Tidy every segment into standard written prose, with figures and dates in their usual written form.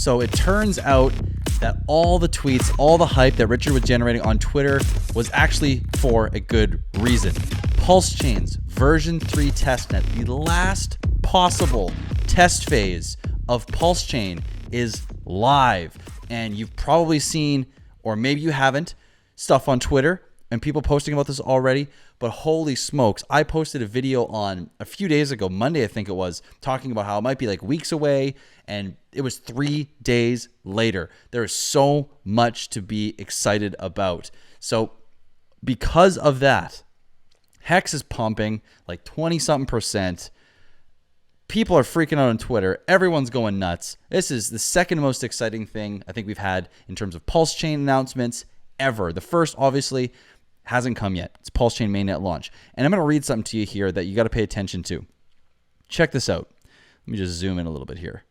So it turns out that all the tweets, all the hype that Richard was generating on Twitter was actually for a good reason. PulseChain's version 3 testnet, the last possible test phase of PulseChain, is live. And you've probably seen, or maybe you haven't, stuff on Twitter and people posting about this already. But holy smokes, I posted a video on a few days ago, Monday I think it was, talking about how it might be like weeks away, and it was 3 days later. There is so much to be excited about. So because of that, Hex is pumping like 20-something%. People are freaking out on Twitter. Everyone's going nuts. This is the second most exciting thing I think we've had in terms of PulseChain announcements ever. The first, obviously, hasn't come yet. It's PulseChain Mainnet launch. And I'm going to read something to you here that you got to pay attention to. Check this out. Let me just zoom in a little bit here.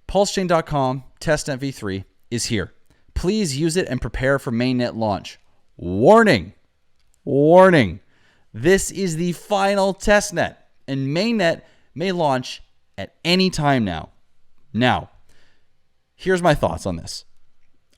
PulseChain.com testnet V3 is here. Please use it and prepare for Mainnet launch. Warning. Warning. This is the final testnet, and Mainnet may launch at any time now. Now, here's my thoughts on this.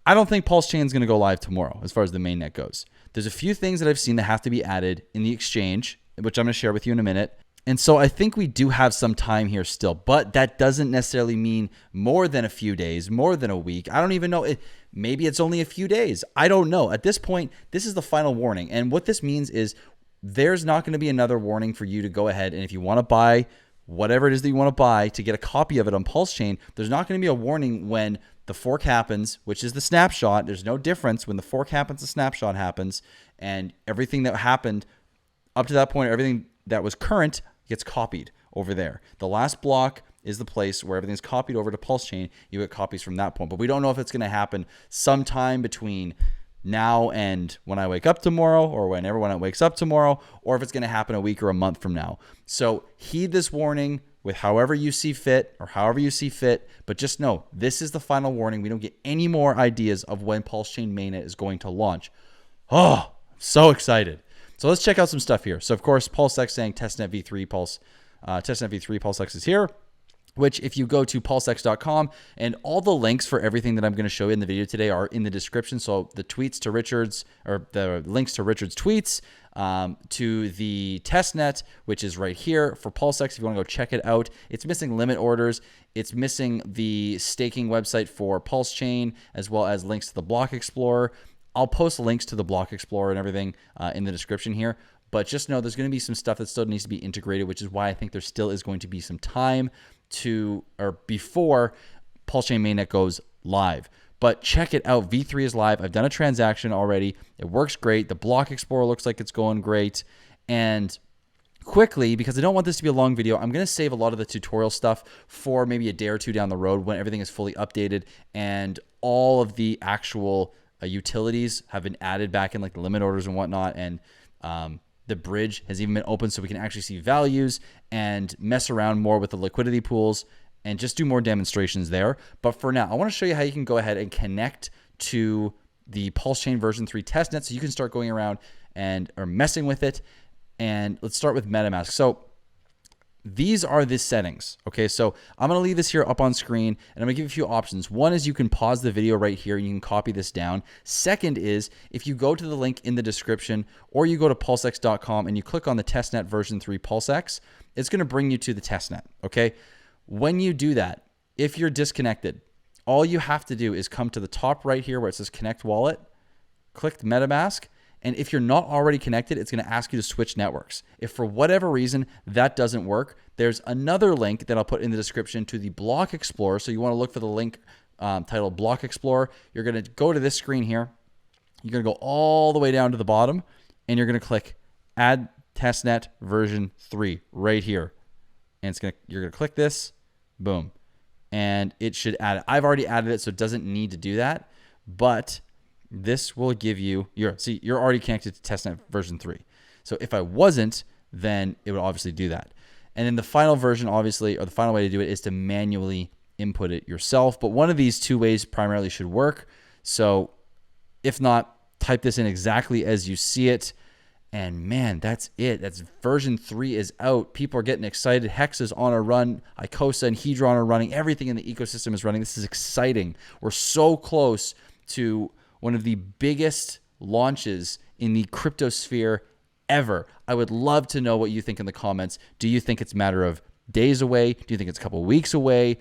I don't think PulseChain is going to go live tomorrow as far as the mainnet goes. There's a few things that I've seen that have to be added in the exchange, which I'm going to share with you in a minute. And so I think we do have some time here still, but that doesn't necessarily mean more than a few days, more than a week. I don't even know. Maybe it's only a few days. I don't know. At this point, this is the final warning. And what this means is there's not going to be another warning for you to go ahead. And if you want to buy whatever it is that you want to buy to get a copy of it on PulseChain, there's not going to be a warning when the fork happens, which is the snapshot. There's no difference. When the fork happens, the snapshot happens. And everything that happened up to that point, everything that was current gets copied over there. The last block is the place where everything's copied over to PulseChain. You get copies from that point. But we don't know if it's going to happen sometime between now and when I wake up tomorrow, or when everyone wakes up tomorrow, or if it's going to happen a week or a month from now. So heed this warning with however you see fit, or however you see fit. But just know, this is the final warning. We don't get any more ideas of when PulseChain Mainnet is going to launch. Oh, I'm so excited. So let's check out some stuff here. So of course, PulseX saying testnet V3 testnet V3 PulseX is here, which if you go to pulsex.com, and all the links for everything that I'm going to show you in the video today are in the description. So the tweets to Richard's, or the links to Richard's tweets, to the testnet, which is right here for PulseX. If you want to go check it out, it's missing limit orders. It's missing the staking website for PulseChain, as well as links to the block explorer. I'll post links to the block explorer and everything in the description here. But just know there's going to be some stuff that still needs to be integrated, which is why I think there still is going to be some time to, or before PulseChain Mainnet goes live. But check it out. V3 is live. I've done a transaction already. It works great. The block explorer looks like it's going great. And quickly, because I don't want this to be a long video, I'm going to save a lot of the tutorial stuff for maybe a day or two down the road when everything is fully updated and all of the actual utilities have been added back in, like the limit orders and whatnot. And the bridge has even been opened so we can actually see values and mess around more with the liquidity pools and just do more demonstrations there. But for now, I want to show you how you can go ahead and connect to the PulseChain version 3 testnet so you can start going around and or messing with it. And let's start with MetaMask. So these are the settings. Okay, so I'm going to leave this here up on screen, and I'm going to give you a few options. One is you can pause the video right here and you can copy this down. Second is if you go to the link in the description, or you go to pulsex.com and you click on the testnet version 3 PulseX, it's going to bring you to the testnet. Okay, when you do that, if you're disconnected, all you have to do is come to the top right here where it says Connect Wallet, click MetaMask. And if you're not already connected, it's going to ask you to switch networks. If for whatever reason that doesn't work, there's another link that I'll put in the description to the Block Explorer. So you want to look for the link titled Block Explorer. You're going to go to this screen here. You're going to go all the way down to the bottom, and you're going to click Add Testnet Version 3 right here. And you're going to click this, boom, and it should add it. I've already added it, so it doesn't need to do that, but this will give you you're already connected to testnet version 3. So if I wasn't, then it would obviously do that. And then the final version, obviously, or the final way to do it is to manually input it yourself. But one of these two ways primarily should work. So if not, type this in exactly as you see it And man, that's it. That's version 3 is out. People are getting excited. Hex is on a run. Icosa and Hedron are running. Everything in the ecosystem is running. This is exciting. We're so close to one of the biggest launches in the crypto sphere ever. I would love to know what you think in the comments. Do you think it's a matter of days away? Do you think it's a couple of weeks away?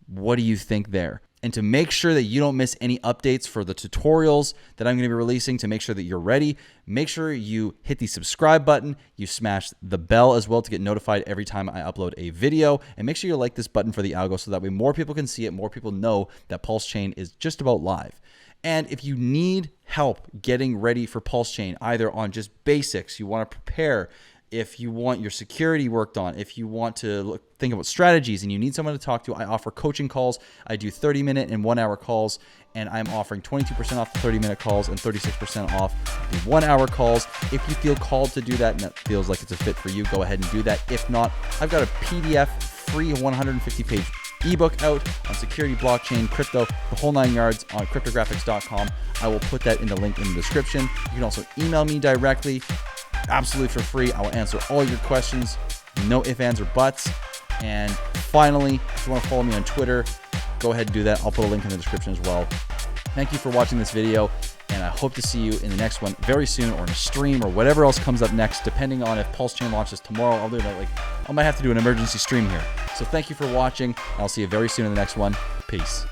What do you think there? And to make sure that you don't miss any updates for the tutorials that I'm going to be releasing, to make sure that you're ready, make sure you hit the subscribe button, you smash the bell as well to get notified every time I upload a video, and make sure you like this button for the algo so that way more people can see it, more people know that PulseChain is just about live. And if you need help getting ready for PulseChain, either on just basics, you want to prepare, if you want your security worked on, if you want to think about strategies and you need someone to talk to, I offer coaching calls. I do 30-minute and 1-hour calls, and I'm offering 22% off the 30-minute calls and 36% off the 1-hour calls. If you feel called to do that and that feels like it's a fit for you, go ahead and do that. If not, I've got a PDF free 150-page ebook out on security, blockchain, crypto, the whole 9 yards on cryptographics.com. I will put that in the link in the description. You can also email me directly, absolutely for free. I will answer all your questions, no ifs, ands, or buts. And finally, if you want to follow me on Twitter, go ahead and do that. I'll put a link in the description as well. Thank you for watching this video, and I hope to see you in the next one very soon, or in a stream, or whatever else comes up next, depending on if PulseChain launches tomorrow. I might have to do an emergency stream here. So thank you for watching, and I'll see you very soon in the next one. Peace.